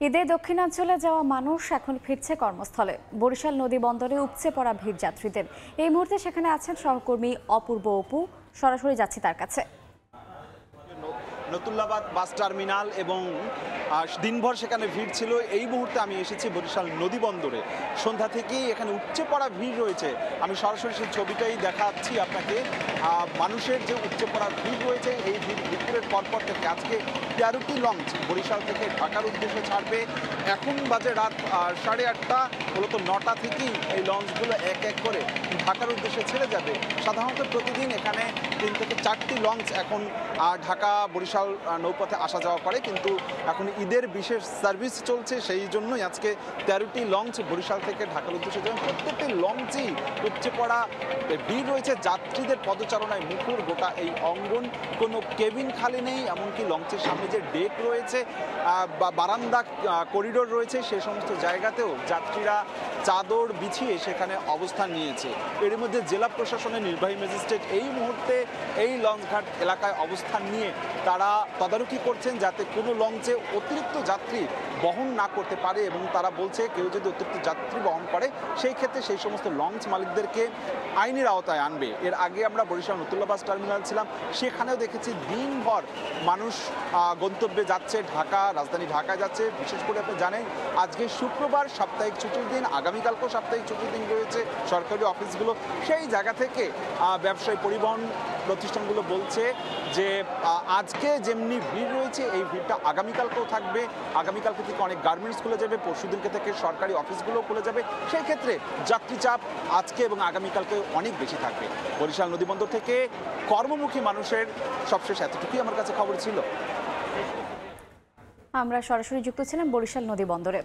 ঈদে দক্ষিণাঞ্চলে যাওয়া মানুষ এখন ফিরছে কর্মস্থলে। বরিশাল নদী বন্দরে উপচে পড়া ভিড় যাত্রীদের। এই মুহূর্তে সেখানে আছেন সহকর্মী অপূর্ব অপু। সরাসরি যাচ্ছি তার কাছে। নতুল্লাবাদ বাস টার্মিনাল এবং দিনভর সেখানে ভিড় ছিল। এই মুহূর্তে আমি এসেছি বরিশাল নদী বন্দরে। সন্ধ্যা থেকেই এখানে উপচে পড়া ভিড় রয়েছে। আমি সরাসরি সেই ছবিটাই দেখাচ্ছি আপনাকে। মানুষের যে উপচে পড়া ভিড় রয়েছে, এই ভিড় দুপুরের পরপর থেকে আজকে 13টি লঞ্চ বরিশাল থেকে ঢাকার উদ্দেশ্যে ছাড়বে। এখন বাজে রাত 8:30। মূলত 9টা থেকেই এই লঞ্চগুলো এক এক করে ঢাকার উদ্দেশ্যে ছেড়ে যাবে। সাধারণত প্রতিদিন এখানে 3 থেকে 4টি লঞ্চ এখন ঢাকা বরিশাল নৌপথে আসা যাওয়া করে, কিন্তু এখন ঈদের বিশেষ সার্ভিস চলছে, সেই জন্যই আজকে 13টি লঞ্চ বরিশাল থেকে ঢাকার উদ্দেশ্যে যাবে। প্রত্যেকটি লঞ্চই উপচে পড়া ভিড় রয়েছে। যাত্রীদের পদচারণায় মুখর গোটা এই অঙ্গন। কোনো কেবিন খালি নেই, এমনকি লঞ্চের সামনে যে ডেক রয়েছে বা বারান্দা করিডোর রয়েছে, সে সমস্ত জায়গাতেও যাত্রীরা চাদর বিছিয়ে সেখানে অবস্থান নিয়েছে। এর মধ্যে জেলা প্রশাসনের নির্বাহী ম্যাজিস্ট্রেট এই মুহূর্তে এই লঞ্চঘাট এলাকায় অবস্থান নিয়ে তারা তদারকি করছেন যাতে কোনো লঞ্চে অতিরিক্ত যাত্রী বহন না করতে পারে, এবং তারা বলছে কেউ যদি অতিরিক্ত যাত্রী বহন করে সেই ক্ষেত্রে সেই সমস্ত লঞ্চ মালিকদেরকে আইনের আওতায় আনবে। এর আগে আমরা বরিশাল নতুল্লা বাস টার্মিনাল ছিলাম, সেখানেও দেখেছি দিনভর মানুষ গন্তব্যে যাচ্ছে, রাজধানী ঢাকায় যাচ্ছে। বিশেষ করে আপনি জানেন আজকে শুক্রবার, সাপ্তাহিক ছুটির দিন, আগামীকালকেও সাপ্তাহিক ছুটির দিন রয়েছে সরকারি অফিসগুলো। সেই জায়গা থেকে ব্যবসায়ী পরিবহন প্রতিষ্ঠানগুলো বলছে যে আজকে যেমনি ভিড় রয়েছে এই ভিড়টা আগামীকালকেও থাকবে। আগামীকালকে থেকে অনেক গার্মেন্টস খুলে যাবে, পরশুদিনকে থেকে সরকারি অফিসগুলো খুলে যাবে। সেই ক্ষেত্রে যাত্রী চাপ আজকে এবং আগামীকালকে অনেক বেশি থাকবে। বরিশাল নদীবন্দর থেকে কর্মমুখী মানুষের সবশেষ এতটুকুই আমার কাছে খবর ছিল। আমরা সরাসরি যুক্ত ছিলাম বরিশাল নদী বন্দরে।